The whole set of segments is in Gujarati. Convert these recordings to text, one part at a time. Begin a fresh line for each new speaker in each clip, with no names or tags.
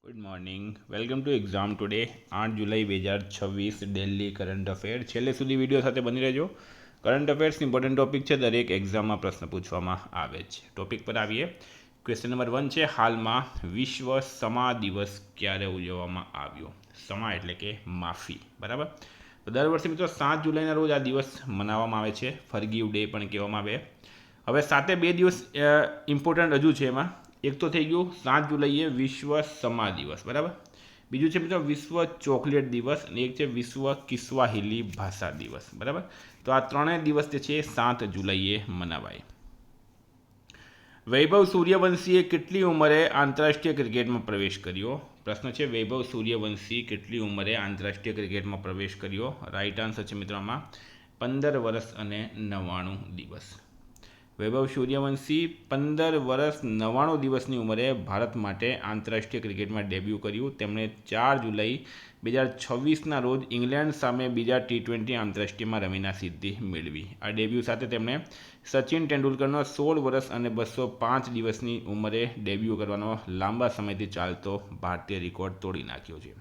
Good morning. Welcome to exam today. 8 July 2026 Delhi current affair. છેલ્લે સુધી વિડીયો સાથે બની રહેજો. કરંટ અફેર્સ ઇમ્પોર્ટન્ટ ટોપિક છે, દરેક એક્ઝામમાં પ્રશ્ન પૂછવામાં આવે છે. ટોપિક પર આવીએ. ક્વેશ્ચન નંબર 1 છે, હાલમાં વિશ્વ સમા દિવસ ક્યારે ઉજવવામાં આવ્યો? સમા એટલે કે માફી, બરાબર. તો દર વર્ષે મિત્રો 7 જુલાઈના રોજ આ દિવસ મનાવવામાં આવે છે. ફરગીવ ડે પણ કહેવામાં આવે. હવે સાથે 2 દિવસ ઇમ્પોર્ટન્ટ હજુ છે. એમાં એક તો થઈ ગયું 7 જુલાઈએ વિશ્વ સમા દિવસ, બરાબર. બીજું છે મિત્રો વિશ્વ ચોકલેટ દિવસ અને એક છે વિશ્વ કિસ્વાહિલી ભાષા દિવસ, બરાબર. તો આ ત્રણેય દિવસ જે છે 7 જુલાઈએ મનાવાય. વૈભવ સૂર્યવંશીએ કેટલી ઉંમરે આંતરરાષ્ટ્રીય ક્રિકેટમાં પ્રવેશ કર્યો? પ્રશ્ન છે, વૈભવ સૂર્યવંશી કેટલી ઉંમરે આંતરરાષ્ટ્રીય ક્રિકેટમાં પ્રવેશ કર્યો? રાઈટ આન્સર છે મિત્રો આમાં 15 વર્ષ અને 99 દિવસ. વૈભવ સૂર્યવંશી 15 વર્ષ 99 દિવસની ઉંમરે ભારત માટે આંતરરાષ્ટ્રીય ક્રિકેટમાં ડેબ્યુ કર્યું. તેમણે 4 જુલાઈ 2026ના રોજ ઇંગ્લેન્ડ સામે બીજા T20 આંતરરાષ્ટ્રીયમાં રમીને સિદ્ધિ મેળવી. આ ડેબ્યુ સાથે તેમણે સચિન તેંડુલકરનો 16 વર્ષ અને 205 દિવસની ઉંમરે ડેબ્યુ કરવાનો લાંબા સમયથી ચાલતો ભારતીય રેકોર્ડ તોડી નાખ્યો છે.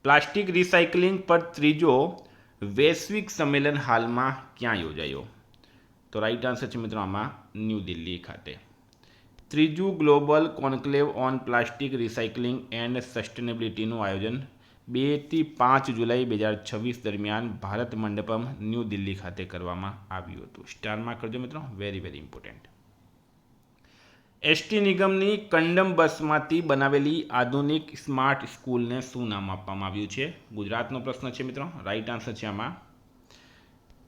પ્લાસ્ટિક રિસાયકલિંગ પર ત્રીજો વૈશ્વિક સંમેલન હાલમાં ક્યાં યોજાયો? તો રાઈટ આન્સર છે મિત્રો આમાં ન્યૂ દિલ્હી ખાતે. ત્રીજું global conclave on plastic recycling and સસ્ટેનેબિલિટીનું આયોજન 2 થી 5 જુલાઈ 2026 દરમિયાન ભારત મંડપમ ન્યૂ દિલ્હી ખાતે કરવામાં આવ્યું હતું. સ્ટારમાં કરજો મિત્રો, વેરી વેરી ઇમ્પોર્ટન્ટ. એસટી નિગમની કંડમ બસમાંથી બનાવેલી આધુનિક સ્માર્ટ સ્કૂલને શું નામ આપવામાં આવ્યું છે? ગુજરાતનો પ્રશ્ન છે મિત્રો, રાઈટ આન્સર છે આમાં.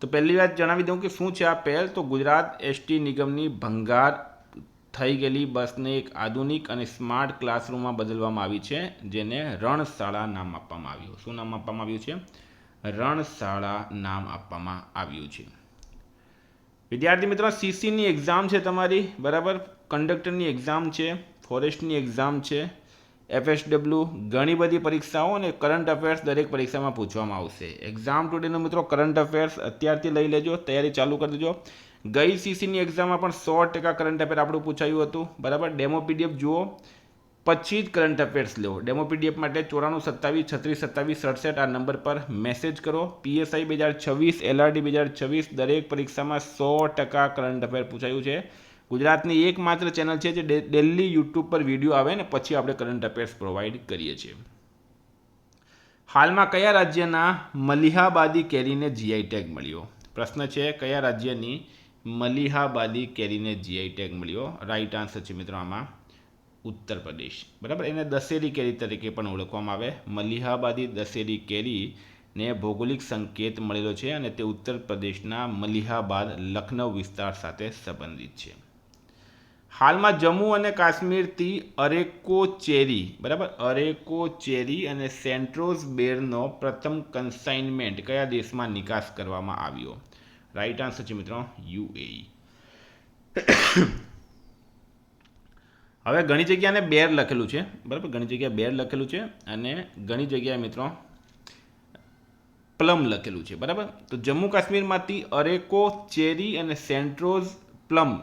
તો પહેલી વાત જણાવી દઉં કે શું છે આ પહેલ. તો ગુજરાત એસટી નિગમની ભંગાર થઈ ગયેલી બસને એક આધુનિક અને સ્માર્ટ ક્લાસરૂમમાં બદલવામાં આવી છે, જેને રણશાળા નામ આપવામાં આવ્યું. શું નામ આપવામાં આવ્યું છે? રણશાળા નામ આપવામાં આવ્યું છે. વિદ્યાર્થી મિત્રો, સીસીની એક્ઝામ છે તમારી, બરાબર. કંડક્ટરની એક્ઝામ છે, ફોરેસ્ટની એક્ઝામ છે, FSW, ઘણી બધી પરીક્ષાઓ અને કરંટ અફેર્સ દરેક પરીક્ષામાં પૂછવામાં આવશે. એક્ઝામ ટુડેનો મિત્રો કરંટ અફેર્સ અત્યારથી લઈ લેજો, તૈયારી ચાલુ કરી દેજો. ગઈ સીસીની એક્ઝામમાં પણ 100% કરંટ અફેર આપણું પૂછાયું હતું, બરાબર. ડેમો PDF જુઓ, પછી જ કરંટ અફેર્સ લો. ડેમો PDF માટે 94 27 36 27 67 આ નંબર પર મેસેજ કરો. PSI 2026, LRD 2026 દરેક પરીક્ષામાં 100% કરંટ અફેર પૂછાયું છે. ગુજરાતની એકમાત્ર ચેનલ છે જે ડેલી યુટ્યુબ પર વિડીયો આવે ને પછી આપણે કરંટ અફેર્સ પ્રોવાઈડ કરીએ છીએ. હાલમાં કયા રાજ્યના મલિહાબાદી કેરીને GI ટેગ મળ્યો? પ્રશ્ન છે, કયા રાજ્યની મલિહાબાદી કેરીને GI ટેગ મળ્યો? રાઈટ આન્સર છે મિત્રો આમાં ઉત્તર પ્રદેશ, બરાબર. એને દશેરી કેરી તરીકે પણ ઓળખવામાં આવે. મલિહાબાદી દશેરી કેરીને ભૌગોલિક સંકેત મળેલો છે અને તે ઉત્તર પ્રદેશના મલિહાબાદ લખનઉ વિસ્તાર સાથે સંબંધિત છે. હાલમાં જમ્મુ અને કાશ્મીરથી અરેકો ચેરી, બરાબર, અરેકો ચેરી અને સેન્ટ્રોઝ બેરનો પ્રથમ કન્સાઇનમેન્ટ કયા દેશમાં નિકાસ કરવામાં આવ્યો? રાઈટ આન્સર છે મિત્રો UAE. હવે ઘણી જગ્યાએ બેર લખેલું છે, બરાબર, ઘણી જગ્યાએ બેર લખેલું છે અને ઘણી જગ્યાએ મિત્રો પ્લમ લખેલું છે, બરાબર. તો જમ્મુ કાશ્મીરમાંથી અરેકો ચેરી અને સેન્ટ્રોઝ પ્લમ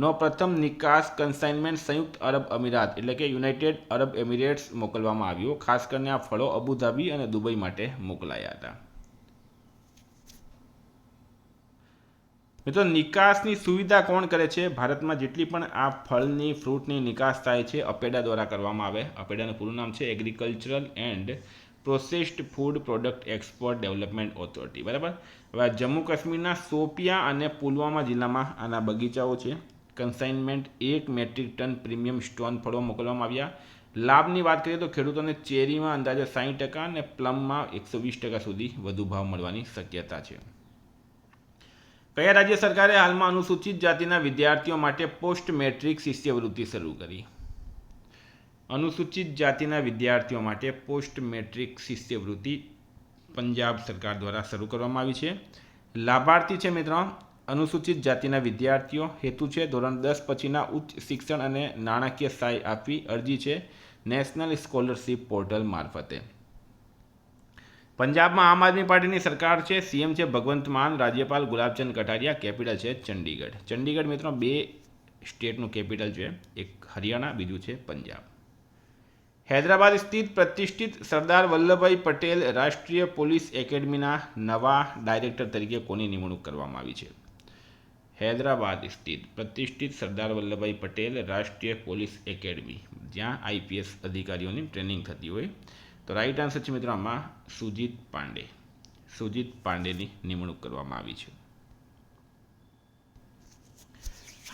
નો પ્રથમ નિકાસ કન્સાઇનમેન્ટ સંયુક્ત અરબ અમીરાત એટલે કે યુનાઇટેડ અરબ એમિરેટ્સ મોકલવામાં આવ્યો. ખાસ કરીને આ ફળો અબુધાબી અને દુબઈ માટે મોકલાયા હતા. મિત્રો, નિકાસની સુવિધા કોણ કરે છે? ભારતમાં જેટલી પણ આ ફળની ફ્રૂટની નિકાસ થાય છે અપેડા દ્વારા કરવામાં આવે. અપેડાનું પૂરું નામ છે agricultural and processed food product export development authority, બરાબર. હવે જમ્મુ કાશ્મીરના શોપિયા અને પુલવામા જિલ્લામાં આના બગીચાઓ છે. Consignment 1 metric tonne premium stone ફળો મોકલવામાં આવ્યા. લાભની વાત કરીએ તો ખેડૂતોને ચેરીમાં અંદાજે 60% અને પ્લમમાં 120% સુધી વધુ ભાવ મળવાની શક્યતા છે. કયા રાજ્ય સરકારે હાલમાં અનુસૂચિત જાતિના વિદ્યાર્થીઓ માટે પોસ્ટ મેટ્રિક શિષ્યવૃત્તિ શરૂ કરી? અનુસૂચિત જાતિના વિદ્યાર્થીઓ માટે પોસ્ટ મેટ્રિક શિષ્યવૃત્તિ પંજાબ સરકાર દ્વારા શરૂ કરવામાં આવી છે. લાભાર્થી છે મિત્રો અનુસૂચિત જાતિના વિદ્યાર્થીઓ. હેતુ છે ધોરણ 10 પછીના ઉચ્ચ શિક્ષણ અને નાણાકીય સહાય આપવી. અરજી છે નેશનલ સ્કોલરશિપ પોર્ટલ મારફતે. પંજાબમાં આમ આદમી પાર્ટીની સરકાર છે. CM છે ભગવંત માન, રાજ્યપાલ ગુલાબચંદ કટારિયા, કેપિટલ છે ચંડીગઢ. ચંડીગઢ મિત્રો 2 સ્ટેટનું કેપિટલ છે, એક હરિયાણા, બીજું છે પંજાબ. હૈદરાબાદ સ્થિત પ્રતિષ્ઠિત સરદાર વલ્લભભાઈ પટેલ રાષ્ટ્રીય પોલીસ એકેડમીના નવા ડાયરેક્ટર તરીકે કોની નિમણૂક કરવામાં આવી છે? હૈદરાબાદ સ્થિત પ્રતિષ્ઠિત સરદાર વલ્લભભાઈ પટેલ રાષ્ટ્રીય પોલીસ એકેડમી, જ્યાં આઈપીએસ અધિકારીઓની ટ્રેનિંગ થતી હોય. તો રાઈટ આન્સર છે મિત્રો આમાં સુજીત પાંડે. સુજીત પાંડેની નિમણૂક કરવામાં આવી છે.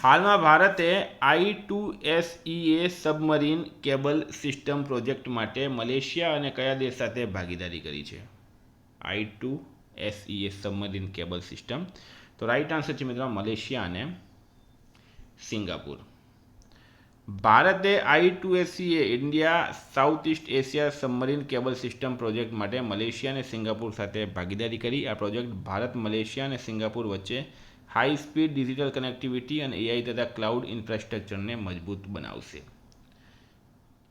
હાલમાં ભારતે I2SEA submarine cable system project માટે મલેશિયા અને કયા દેશ સાથે ભાગીદારી કરી છે? I2SEA submarine cable system. તો રાઈટ આન્સર છે મિત્રો મલેશિયા અને સિંગાપુર. ભારતે I2SEA India south east Asia submarine cable system project માટે મલેશિયા અને સિંગાપુર સાથે ભાગીદારી કરી. આ પ્રોજેક્ટ ભારત, મલેશિયા અને સિંગાપુર વચ્ચે હાઈ સ્પીડ ડિજિટલ કનેક્ટિવિટી અને AI તથા ક્લાઉડ ઇન્ફ્રાસ્ટ્રક્ચરને મજબૂત બનાવશે.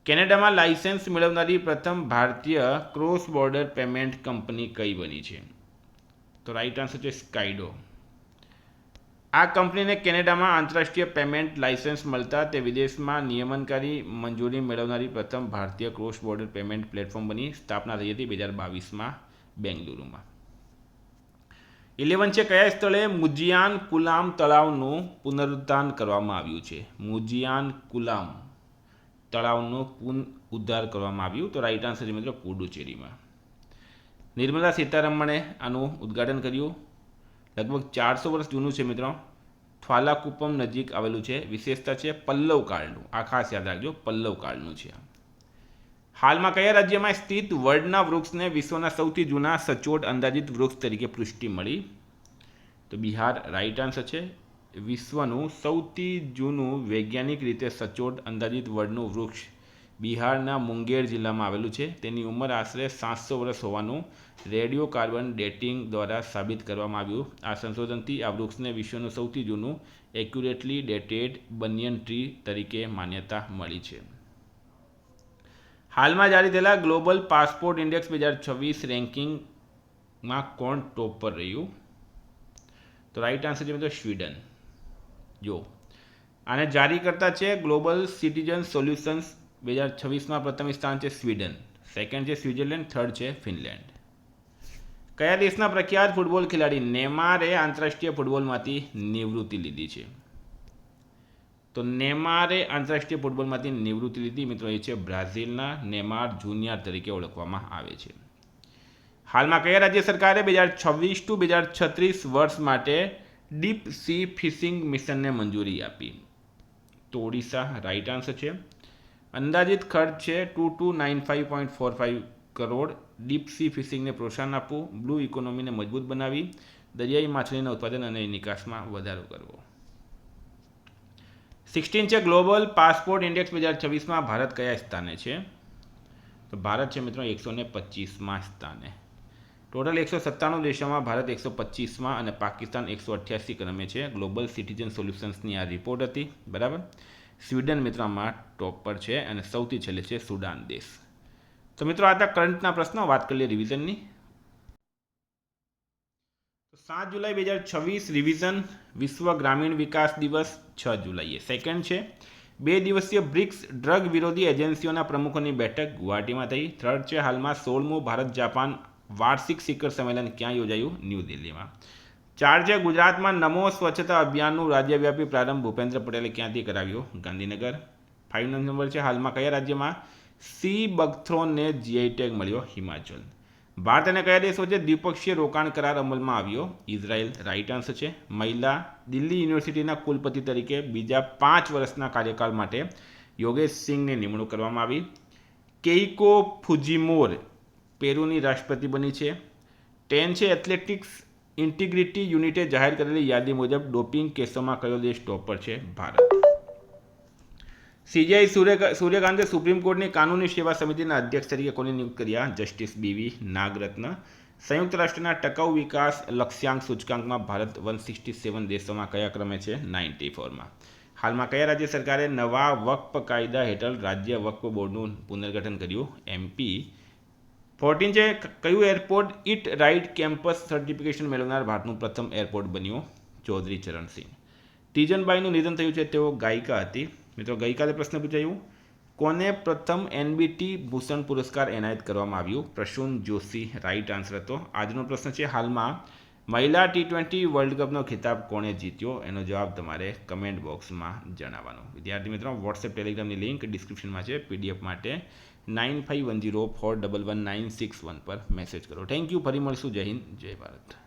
કેનેડામાં લાયસન્સ મેળવનારી પ્રથમ ભારતીય ક્રોસ બોર્ડર પેમેન્ટ કંપની કઈ બની છે? તો રાઈટ આન્સર છે સ્કાયડો. આ કંપનીને કેનેડામાં આંતરરાષ્ટ્રીય પેમેન્ટ લાયસન્સ મળતા તે વિદેશમાં નિયમનકારી મંજૂરી મેળવનારી પ્રથમ ભારતીય ક્રોસ બોર્ડર પેમેન્ટ પ્લેટફોર્મ બની. સ્થાપના થઈ હતી 2022માં બેંગલુરુમાં. 11 છે કયા સ્થળે મુજિયાન કુલામ તળાવનું પુનરુદ્ધાર કરવામાં આવ્યું છે? મુજિયાન કુલામ તળાવનું પુનરુદ્ધાર કરવામાં આવ્યું. તો રાઈટ આન્સર છે મિત્રો પુડુચેરીમાં. નિર્મલા સીતારમણે આનું ઉદ્ઘાટન કર્યું. લગભગ 400 વર્ષ જૂનું છે મિત્રો. થ્વાલાકુપમ નજીક આવેલું છે. વિશેષતા છે પલ્લવ કાળનું. આ ખાસ યાદ રાખજો, પલ્લવ કાળનું છે. હાલમાં કયા રાજ્યમાં સ્થિત વડના વૃક્ષને વિશ્વના સૌથી જૂના સચોટ અંદાજિત વૃક્ષ તરીકે પુષ્ટિ મળી? તો બિહાર રાઈટ આન્સર છે. વિશ્વનું સૌથી જૂનું વૈજ્ઞાનિક રીતે સચોટ અંદાજિત વડનું વૃક્ષ બિહારના મુંગેર જિલ્લામાં આવેલું છે. તેની ઉંમર આશરે 700 વર્ષ હોવાનું રેડિયો કાર્બન ડેટિંગ દ્વારા સાબિત કરવામાં આવ્યું. આ સંશોધનથી આ વૃક્ષને વિશ્વનું સૌથી જૂનું એક્યુરેટલી ડેટેડ બનિયન ટ્રી તરીકે માન્યતા મળી છે. હાલમાં જારી થયેલા ગ્લોબલ પાસપોર્ટ ઇન્ડેક્સ 2026 રેન્કિંગમાં કોણ ટોપ પર રહ્યું? તો રાઈટ આન્સર છે મિત્રો સ્વીડન. જો આને જારી કરતા છે ગ્લોબલ સિટીઝન સોલ્યુશન્સ. 2026માં પ્રથમ સ્થાન છે સ્વીડન, સેકન્ડ છે સ્વિટ્ઝરલેન્ડ, થર્ડ છે ફિનલેન્ડ. કયા દેશના પ્રખ્યાત ફૂટબોલ ખેલાડી નેમારે આંતરરાષ્ટ્રીય ફૂટબોલમાંથી નિવૃત્તિ લીધી છે? તો નેમારે આંતરરાષ્ટ્રીય ફૂટબોલમાંથી નિવૃત્તિ લીધી મિત્રો એ છે બ્રાઝિલના નેમાર જુનિયર તરીકે ઓળખવામાં આવે છે. હાલમાં કયા રાજ્ય સરકારે 2026 to 2036 વર્ષ માટે ડીપ સી ફિશિંગ મિશનને મંજૂરી આપી? તો ઓડિશા રાઈટ આન્સર છે. અંદાજિત ખર્ચ છે 2295.45 કરોડ. ડીપ સી ફિશિંગને પ્રોત્સાહન આપવું, બ્લુ ઇકોનોમીને મજબૂત બનાવી, દરિયાઈ માછલીના ઉત્પાદન અને નિકાસમાં વધારો કરવો. 16 છે ગ્લોબલ પાસપોર્ટ ઇન્ડેક્સ 2026માં ભારત કયા સ્થાને છે? તો ભારત છે મિત્રો 125માં સ્થાને. ટોટલ 197 દેશોમાં ભારત 125માં અને પાકિસ્તાન 188 ક્રમે છે. ગ્લોબલ સિટીઝન સોલ્યુશન્સની આ રિપોર્ટ હતી, બરાબર. સ્વીડન મિત્રોમાં ટોપ પર છે અને સૌથી છેલ્લે છે સુડાન દેશ. તો મિત્રો આ હતા કરંટના પ્રશ્નો. વાત કરીએ રિવિઝનની. 7 જુલાઈ 2026 રિવિઝન વિશ્વ ગ્રામીણ વિકાસ દિવસ 6 જુલાઈએ. સેકન્ડ છે 2 દિવસીય બ્રિક્સ ડ્રગ વિરોધી એજન્સીઓના પ્રમુખોની બેઠક ગુવાહાટીમાં થઈ. થર્ડ છે હાલમાં 16મું ભારત જાપાન વાર્ષિક શિખર સંમેલન ક્યાં યોજાયું? ન્યૂ દિલ્હીમાં. 4 છે ગુજરાતમાં નમો સ્વચ્છતા અભિયાનનું રાજ્યવ્યાપી પ્રારંભ ભૂપેન્દ્ર પટેલે ક્યાંથી કરાવ્યો? ગાંધીનગર. 5 નંબર છે હાલમાં કયા રાજ્યમાં સી બગથ્રોનને GI ટેગ મળ્યો? હિમાચલ. ભારત અને કયા દેશ વચ્ચે દ્વિપક્ષીય રોકાણ કરાર અમલમાં આવ્યો? ઇઝરાયલ રાઈટ આન્સર છે. મહિલા દિલ્હી યુનિવર્સિટીના કુલપતિ તરીકે બીજા 5 વર્ષના કાર્યકાળ માટે યોગેશ સિંઘની નિમણૂક કરવામાં આવી. કેઇકો ફુજીમોર પેરુની રાષ્ટ્રપતિ બની છે. 10 છે એથ્લેટિક્સ ઇન્ટિગ્રિટી યુનિટે જાહેર કરેલી યાદી મુજબ ડોપિંગ કેસોમાં કયો દેશ ટોપ પર છે? ભારત. CJI સૂર્યકાંતે સુપ્રીમ કોર્ટની કાનૂની સેવા સમિતિના અધ્યક્ષ તરીકે કોને નિયુક્ત કર્યા? Justice BV નાગરત્ન. સંયુક્ત રાષ્ટ્રના ટકાઉ વિકાસ લક્ષ્યાંક સૂચકાંકમાં ભારત 167 દેશોમાં કયા ક્રમે છે? 94માં. હાલમાં કયા રાજ્ય સરકારે નવા વક્ફ કાયદા હેઠળ રાજ્ય વક્ફ બોર્ડનું પુનર્ગઠન કર્યું? MP. 14 છે કયું airport eat right campus certification મેળવનાર ભારતનું પ્રથમ એરપોર્ટ બન્યું? ચૌધરી ચરણ સિંહ. તીજનબાઈનું નિધન થયું છે, તેઓ ગાયિકા હતી. મિત્રો ગઈકાલે પ્રશ્ન પૂછાયું, કોને પ્રથમ NBT ભૂષણ પુરસ્કાર એનાયત કરવામાં આવ્યું? પ્રસૂન જોશી રાઈટ આન્સર હતો. આજનો પ્રશ્ન છે, હાલમાં મહિલા T20 વર્લ્ડ કપનો ખિતાબ કોણે જીત્યો? એનો જવાબ તમારે કમેન્ટ બોક્સમાં જણાવવાનો. વિદ્યાર્થી મિત્રો, વોટ્સએપ ટેલિગ્રામની લિંક ડિસ્ક્રિપ્શનમાં છે. PDF માટે 9510411961 પર મેસેજ કરો. Thank you. ફરી મળીશું. જય હિન્દ, જય ભારત.